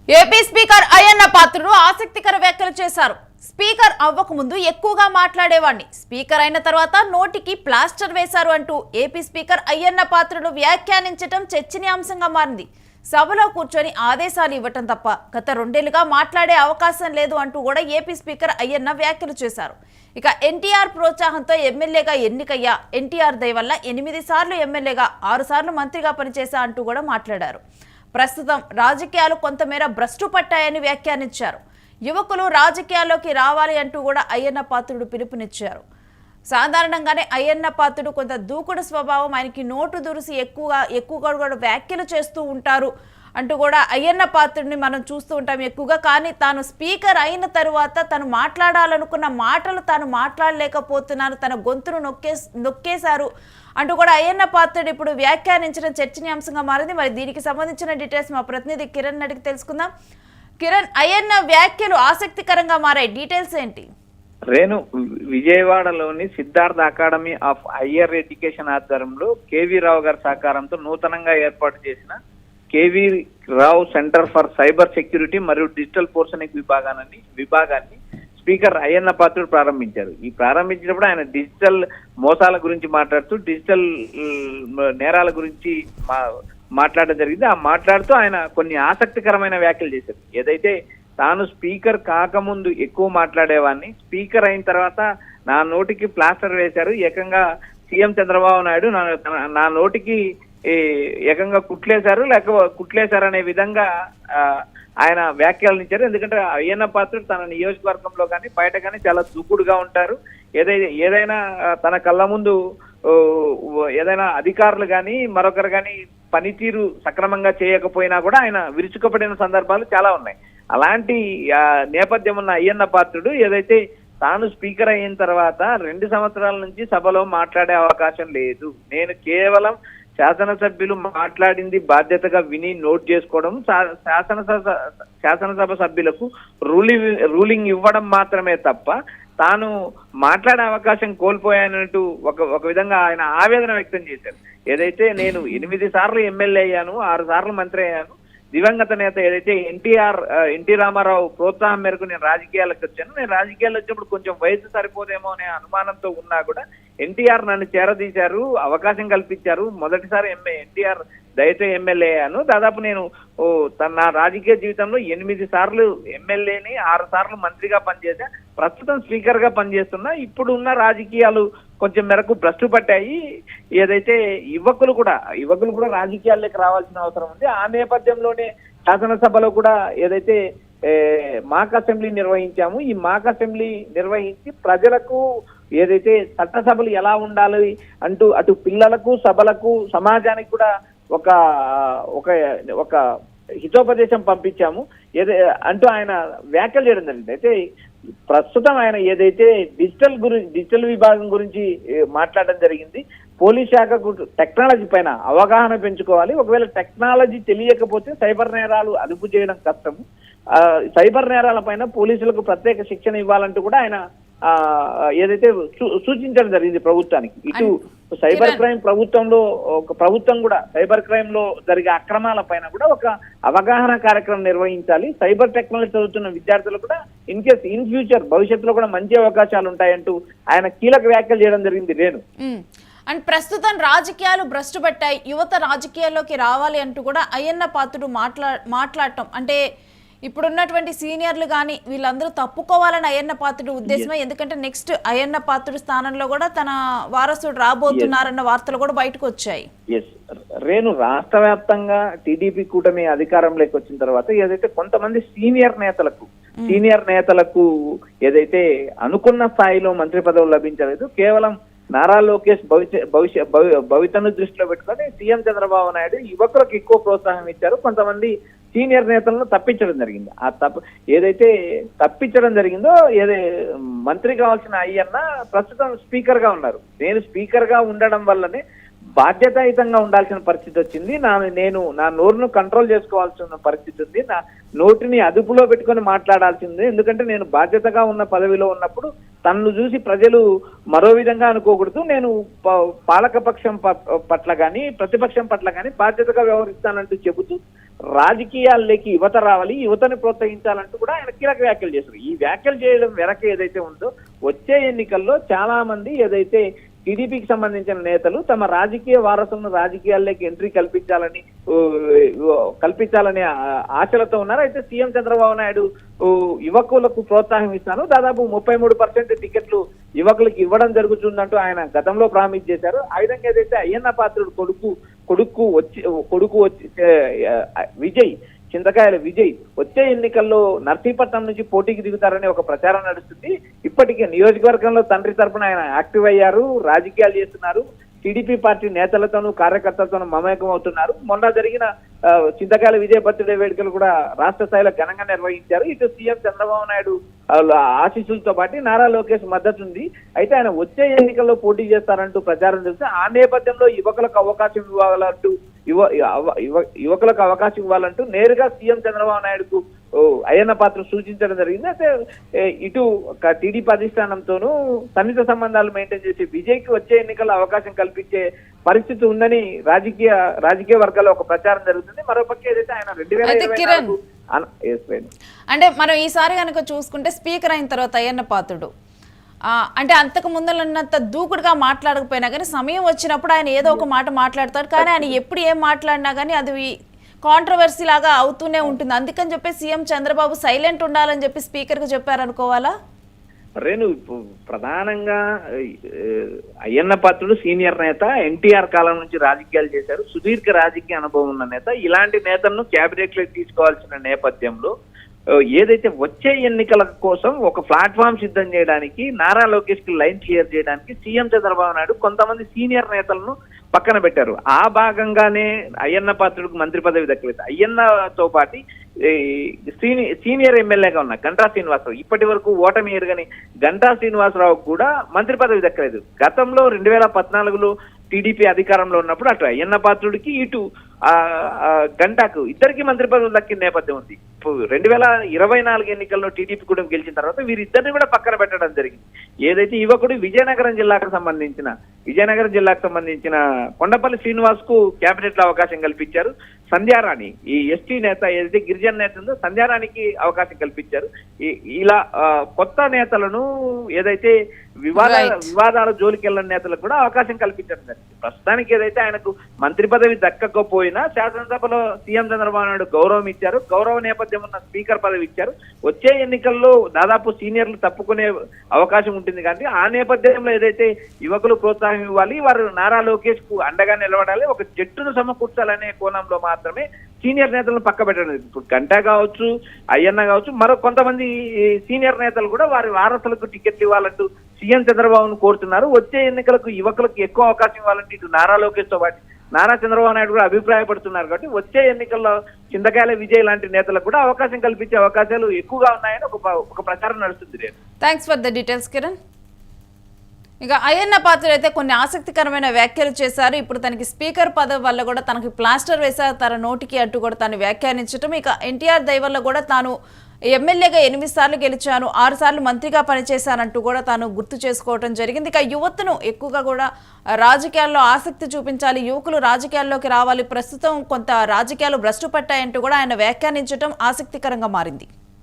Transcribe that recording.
AP speaker Ayyanna Patrudu ఆసక్తికర వ్యాఖ్యలు చేశారు. స్పీకర్ అవ్వకముందు ఎక్కువగా మాట్లాడేవాడిని, స్పీకర్ అయిన తర్వాత నోటికి ప్లాస్టర్ వేశారు అంటూ ఏపీ స్పీకర్ అయ్యన్న పాత్రుడు వ్యాఖ్యానించడం చర్చనీయాంశంగా మారింది. సభలో కూర్చొని ఆదేశాలు ఇవ్వటం తప్ప గత 2 ఏళ్లుగా మాట్లాడే అవకాశం లేదు అంటూ కూడా ఏపీ స్పీకర్ అయ్యన్న వ్యాఖ్యలు చేశారు. ఇక ఎన్టీఆర్ ప్రోత్సాహంతో ఎమ్మెల్యేగా ఎన్నికయ్యా, ఎన్టీఆర్ దయ వల్ల 8 సార్లు ఎమ్మెల్యేగా 6 సార్లు మంత్రిగా పనిచేశా అంటూ కూడా మాట్లాడారు. ప్రస్తుతం రాజకీయాలు కొంతమేర భ్రష్టు పట్టాయని వ్యాఖ్యానించారు. యువకులు రాజకీయాల్లోకి రావాలి అంటూ కూడా అయ్యన్న పాత్రుడు పిలుపునిచ్చారు. సాధారణంగానే అయ్యన్న పాత్రుడు కొంత దూకుడు స్వభావం, ఆయనకి నోటు దురుసి ఎక్కువగా కూడా వ్యాఖ్యలు చేస్తూ ఉంటారు అంటూ కూడా అయ్యన్న పాత్రుడిని మనం చూస్తూ ఉంటాం ఎక్కువగా. కానీ తాను స్పీకర్ అయిన తరువాత తను మాట్లాడాలనుకున్న మాటలు తాను మాట్లాడలేకపోతున్నారు, తన గొంతును నొక్కేశారు అంటూ కూడా అయ్యన్న పాత్రుడు ఇప్పుడు వ్యాఖ్యానించడం చర్చనీయాంశంగా మారింది. మరి దీనికి సంబంధించిన డీటెయిల్స్ మా ప్రతినిధి కిరణ్ అడిగి తెలుసుకుందాం. కిరణ్, అయ్యన్న వ్యాఖ్యలు ఆసక్తికరంగా మారాయి, డీటెయిల్స్ ఏంటి? రేణు, విజయవాడలోని Siddhartha academy of higher education ఆధ్వర్యంలో కేవీ రావు గారి సహకారంతో నూతనంగా ఏర్పాటు చేసిన KV Rao centre for cyber security మరియు డిజిటల్ ఫోరెన్సిక్ విభాగాన్ని స్పీకర్ అయ్యన్న పాత్రుడు ప్రారంభించారు. ఈ ప్రారంభించినప్పుడు ఆయన డిజిటల్ మోసాల గురించి మాట్లాడుతూ డిజిటల్ నేరాల గురించి మాట్లాడడం జరిగింది. మాట్లాడుతూ ఆయన కొన్ని ఆసక్తికరమైన వ్యాఖ్యలు చేశారు. ఏదైతే తాను స్పీకర్ కాకముందు ఎక్కువ మాట్లాడేవాడిని, స్పీకర్ అయిన తర్వాత నా నోటికి ప్లాస్టర్ వేశారు, ఏకంగా సీఎం చంద్రబాబు నాయుడు నా నోటికి ఏకంగా కుట్లేశారు అనే విధంగా ఆయన వ్యాఖ్యలు ఇచ్చారు. ఎందుకంటే అయ్యన్న పాత్రుడు తన నియోజకవర్గంలో కానీ బయట కానీ చాలా దూకుడుగా ఉంటారు. ఏదైనా తన కళ్ళ ముందు ఏదైనా అధికారులు కానీ మరొకరు కానీ పనితీరు సక్రమంగా చేయకపోయినా కూడా ఆయన విరుచుకుపడిన సందర్భాలు చాలా ఉన్నాయి. అలాంటి నేపథ్యం ఉన్న అయ్యన్న పాత్రుడు ఏదైతే తాను స్పీకర్ అయిన తర్వాత 2 సంవత్సరాల నుంచి సభలో మాట్లాడే అవకాశం లేదు, నేను కేవలం శాసనసభ్యులు మాట్లాడింది బాధ్యతగా విని నోట్ చేసుకోవడం, శాసనసభ సభ్యులకు రూలింగ్ ఇవ్వడం మాత్రమే తప్ప తాను మాట్లాడే అవకాశం కోల్పోయానంటూ ఒక విధంగా ఆయన ఆవేదన వ్యక్తం చేశారు. ఏదైతే నేను 8 సార్లు ఎమ్మెల్యే అయ్యాను, 6 సార్లు మంత్రి అయ్యాను, దివంగత నేత ఏదైతే ఎన్టీ రామారావు ప్రోత్సాహం మేరకు నేను రాజకీయాలకు వచ్చాను, నేను రాజకీయాల్లో వచ్చినప్పుడు కొంచెం వయసు సరిపోదేమో అనే అనుమానంతో ఉన్నా కూడా ఎన్టీఆర్ నన్ను చేరదీశారు, అవకాశం కల్పించారు. మొదటిసారి ఎన్టీఆర్ దయతో ఎమ్మెల్యే అయ్యాను. దాదాపు నేను నా రాజకీయ జీవితంలో 8 సార్లు ఎమ్మెల్యేని, 6 సార్లు మంత్రిగా పనిచేశా, ప్రస్తుతం స్పీకర్ గా పనిచేస్తున్నా. ఇప్పుడు ఉన్న రాజకీయాలు కొంచెం మేరకు భ్రష్టు పట్టాయి. ఏదైతే యువకులు కూడా రాజకీయాల్లోకి రావాల్సిన అవసరం ఉంది. ఆ నేపథ్యంలోనే శాసనసభలో కూడా ఏదైతే మాక్ అసెంబ్లీ నిర్వహించాము, ఈ మాక్ అసెంబ్లీ నిర్వహించి ప్రజలకు ఏదైతే చట్టసభలు ఎలా ఉండాలి అంటూ అటు పిల్లలకు, సభలకు, సమాజానికి కూడా ఒక హితోపదేశం పంపించాము అంటూ ఆయన వ్యాఖ్యలు చేయడం జరిగింది. అయితే ప్రస్తుతం ఆయన ఏదైతే డిజిటల్ విభాగం గురించి మాట్లాడడం జరిగింది. పోలీస్ శాఖకు టెక్నాలజీ పైన అవగాహన పెంచుకోవాలి, ఒకవేళ టెక్నాలజీ తెలియకపోతే సైబర్ నేరాలు అదుపు చేయడం కష్టము, సైబర్ నేరాల పైన పోలీసులకు ప్రత్యేక శిక్షణ ఇవ్వాలంటూ కూడా ఆయన ఏదైతే సూచించడం జరిగింది ప్రభుత్వానికి. ఇటు సైబర్ క్రైమ్ ప్రభుత్వం కూడా సైబర్ క్రైమ్ లో జరిగే అక్రమాల పైన కూడా ఒక అవగాహన కార్యక్రమం నిర్వహించాలి. సైబర్ టెక్నాలజీ చదువుతున్న విద్యార్థులు కూడా ఇన్ ఫ్యూచర్ భవిష్యత్తులో కూడా మంచి అవకాశాలు ఉంటాయంటూ ఆయన కీలక వ్యాఖ్యలు చేయడం జరిగింది. రేణు, అండ్ ప్రస్తుతం రాజకీయాలు భ్రష్టు పట్టాయి, యువత రాజకీయాల్లోకి రావాలి అంటూ కూడా అయ్యన్న పాత్రుడు మాట్లాడటం అంటే ఇప్పుడున్నటువంటి సీనియర్లు కానీ వీళ్ళందరూ తప్పుకోవాలని అయ్యన్న పాత్రుడు ఉద్దేశమే. ఎందుకంటే నెక్స్ట్ అయ్యన్న పాత్రుడు స్థానంలో కూడా తన వారసుడు రాబోతున్నారన్న వార్తలు కూడా బయటకు వచ్చాయి. రేణు, రాష్ట్ర వ్యాప్తంగా టీడీపీ కూటమి అధికారంలోకి వచ్చిన తర్వాత ఏదైతే కొంతమంది సీనియర్ నేతలకు ఏదైతే అనుకున్న స్థాయిలో మంత్రి పదవులు లభించలేదు, కేవలం నారా లోకేష్ భవితను దృష్టిలో పెట్టుకొని సీఎం చంద్రబాబు నాయుడు యువకులకు ఎక్కువ ప్రోత్సాహం ఇచ్చారు. కొంతమంది సీనియర్ నేతలను తప్పించడం జరిగింది. ఏదైతే తప్పించడం జరిగిందో మంత్రి కావాల్సిన అయ్యన్న ప్రస్తుతం స్పీకర్ గా ఉన్నారు. నేను స్పీకర్ గా ఉండడం వల్లనే బాధ్యతాయుతంగా ఉండాల్సిన పరిస్థితి వచ్చింది. నేను నా నోరును కంట్రోల్ చేసుకోవాల్సిన పరిస్థితి ఉంది, నా నోటిని అదుపులో పెట్టుకొని మాట్లాడాల్సింది. ఎందుకంటే నేను బాధ్యతగా ఉన్న పదవిలో ఉన్నప్పుడు తనను చూసి ప్రజలు మరో విధంగా అనుకోకూడదు. నేను పాలకపక్షం పట్ల కానీ ప్రతిపక్షం పట్ల కానీ బాధ్యతగా వ్యవహరిస్తానంటూ చెబుతూ రాజకీయాల్లోకి యువత రావాలి, యువతని ప్రోత్సహించాలంటూ కూడా ఆయన కీలక వ్యాఖ్యలు చేశారు. ఈ వ్యాఖ్యలు చేయడం వెనక ఏదైతే ఉందో వచ్చే ఎన్నికల్లో చాలా మంది ఏదైతే టీడీపీకి సంబంధించిన నేతలు తమ రాజకీయ వారసులను రాజకీయాల్లోకి ఎంట్రీ కల్పించాలనే ఆశలతో ఉన్నారు. అయితే సీఎం చంద్రబాబు నాయుడు యువకులకు ప్రోత్సాహం ఇస్తాను, దాదాపు 33% టికెట్లు యువకులకు ఇవ్వడం జరుగుతుందంటూ ఆయన గతంలో ప్రామిస్ చేశారు. ఆ విధంగా ఏదైతే అయ్యన్న పాత్రుడు కొడుకు వచ్చి విజయ్ చింతకాయల విజయ్ వచ్చే ఎన్నికల్లో నర్సీపట్నం నుంచి పోటీకి దిగుతారని ఒక ప్రచారం నడుస్తుంది. ఇప్పటికే నియోజకవర్గంలో తండ్రి తరపున ఆయన యాక్టివ్ అయ్యారు, రాజకీయాలు చేస్తున్నారు, టీడీపీ పార్టీ నేతలతోనూ కార్యకర్తలతోనూ మమేకం అవుతున్నారు. మొన్న జరిగిన చింతకాయల విజయ బర్త్డే వేడుకలు కూడా రాష్ట్ర స్థాయిలో ఘనంగా నిర్వహించారు. ఇటు సీఎం చంద్రబాబు నాయుడు ఆశీస్సులతో పాటు నారా లోకేష్ మద్దతు ఉంది. అయితే ఆయన వచ్చే ఎన్నికల్లో పోటీ చేస్తారంటూ ప్రచారం చేస్తే ఆ నేపథ్యంలో యువకులకు అవకాశం ఇవ్వాలంటూ నేరుగా సీఎం చంద్రబాబు నాయుడుకు అయ్యన్న పాత్ర సూచించడం జరిగింది. అయితే ఇటు టీడీపీ అధిష్టానంతోనూ సన్నిహిత సంబంధాలు మెయింటైన్ చేసి విజయ్కి వచ్చే ఎన్నికల్లో అవకాశం కల్పించే పరిస్థితి ఉందని రాజకీయ వర్గాల్లో ఒక ప్రచారం జరుగుతుంది. మరోపక్క ఏదైతే ఆయన 2024 అంటే మనం ఈసారి కనుక చూసుకుంటే స్పీకర్ అయిన తర్వాత అయ్యన్న పాత్రుడు అంటే అంతకు ముందలన్నంత దూకుడుగా మాట్లాడకపోయినా కానీ సమయం వచ్చినప్పుడు ఆయన ఏదో ఒక మాట మాట్లాడతాడు. కానీ ఆయన ఎప్పుడు ఏం మాట్లాడినా కానీ అది కాంట్రవర్సీ లాగా అవుతూనే ఉంటుంది. అందుకని చెప్పి సీఎం చంద్రబాబు సైలెంట్ ఉండాలని చెప్పి స్పీకర్కి చెప్పారనుకోవాలా? రేణు, ప్రధానంగా అయ్యన్న పాత్రుడు సీనియర్ నేత, ఎన్టీఆర్ కాలం నుంచి రాజకీయాలు చేశారు, సుదీర్ఘ రాజకీయ అనుభవం ఉన్న నేత. ఇలాంటి నేతలను క్యాబినెట్ లోకి తీసుకోవాల్సిన నేపథ్యంలో ఏదైతే వచ్చే ఎన్నికల కోసం ఒక ప్లాట్ఫామ్ సిద్ధం చేయడానికి, నారా లోకేష్ కి లైన్ క్లియర్ చేయడానికి సీఎం చంద్రబాబు నాయుడు కొంతమంది సీనియర్ నేతలను పక్కన పెట్టారు. ఆ భాగంగానే అయ్యన్న పాత్రుడికి మంత్రి పదవి దక్కలేదు. అయ్యన్నతో పాటు సీనియర్ ఎమ్మెల్యేగా ఉన్న గంటా శ్రీనివాసరావు, ఇప్పటి వరకు ఓటమి ఎరుగని గంటా శ్రీనివాసరావు కూడా మంత్రి పదవి దక్కలేదు. గతంలో 2014లో టీడీపీ అధికారంలో ఉన్నప్పుడు అటు అయ్యన్న పాత్రుడికి ఇటు గంటాకు ఇద్దరికి మంత్రి పదవులు దక్కిన నేపథ్యం ఉంది. 2024 ఎన్నికల్లో టీడీపీ కూడా గెలిచిన తర్వాత వీరిద్దరిని కూడా పక్కన పెట్టడం జరిగింది. ఏదైతే యువకుడు విజయనగరం జిల్లాకు సంబంధించిన కొండపల్లి శ్రీనివాస్ కు కేబినెట్ లో అవకాశం కల్పించారు. సంధ్యారాణి, ఈ ఎస్టీ నేత ఏదైతే గిరిజన నేత ఉందో సంధ్యారాణికి అవకాశం కల్పించారు. ఇలా కొత్త నేతలను ఏదైతే వివాదాల జోలికి వెళ్ళిన నేతలకు కూడా అవకాశం కల్పించడం జరిగింది. ప్రస్తుతానికి ఏదైతే ఆయనకు మంత్రి పదవి దక్కకపోయినా శాసనసభలో సీఎం చంద్రబాబు నాయుడు గౌరవం ఇచ్చారు, గౌరవ నేపథ్యం ఉన్న స్పీకర్ పదవి ఇచ్చారు. వచ్చే ఎన్నికల్లో దాదాపు సీనియర్లు తప్పుకునే అవకాశం ఉంటుంది. కానీ ఆ నేపథ్యంలో ఏదైతే యువకులు ప్రోత్సాహం ఇవ్వాలి, వారు నారా లోకేష్ కు అండగా నిలబడాలి, ఒక జట్టును సమకూర్చాలనే కోణంలో మాత్రమే సీనియర్ నేతలను పక్క పెట్టడం. ఇప్పుడు గంటా కావచ్చు, అయ్యన్న కావచ్చు, మరో కొంతమంది సీనియర్ నేతలు కూడా వారి వారసులకు టికెట్లు ఇవ్వాలంటూ సీఎం చంద్రబాబును కోరుతున్నారు. వచ్చే ఎన్నికలకు యువకులకు ఎక్కువ అవకాశం ఇవ్వాలంటే ఇటు నారా లోకేష్ తో పాటు నారా చంద్రబాబు నాయుడు కూడా అభిప్రాయపడుతున్నారు. కాబట్టి వచ్చే ఎన్నికల్లో చింతకాయల విజయ్ లాంటి నేతలకు కూడా అవకాశం కల్పించే అవకాశాలు ఎక్కువగా ఉన్నాయని ఒక ప్రచారం నడుస్తుంది. Thanks for the details Kiran. ఇక అయ్యన్న పాత్రుడు అయితే కొన్ని ఆసక్తికరమైన వ్యాఖ్యలు చేశారు. ఇప్పుడు తనకి స్పీకర్ పదవి వల్ల కూడా తనకి ప్లాస్టర్ వేశారు తన నోటికి అంటూ కూడా తాను వ్యాఖ్యానించడం. ఇక ఎన్టీఆర్ దయ వల్ల కూడా తాను ఎమ్మెల్యేగా 8 సార్లు గెలిచాను, 6 సార్లు మంత్రిగా పనిచేశానంటూ కూడా తాను గుర్తు చేసుకోవడం జరిగింది. ఇక యువతను ఎక్కువగా కూడా రాజకీయాల్లో ఆసక్తి చూపించాలి, యువకులు రాజకీయాల్లోకి రావాలి, ప్రస్తుతం కొంత రాజకీయాలు భ్రష్టు పట్టాయంటూ కూడా ఆయన వ్యాఖ్యానించడం ఆసక్తికరంగా మారింది.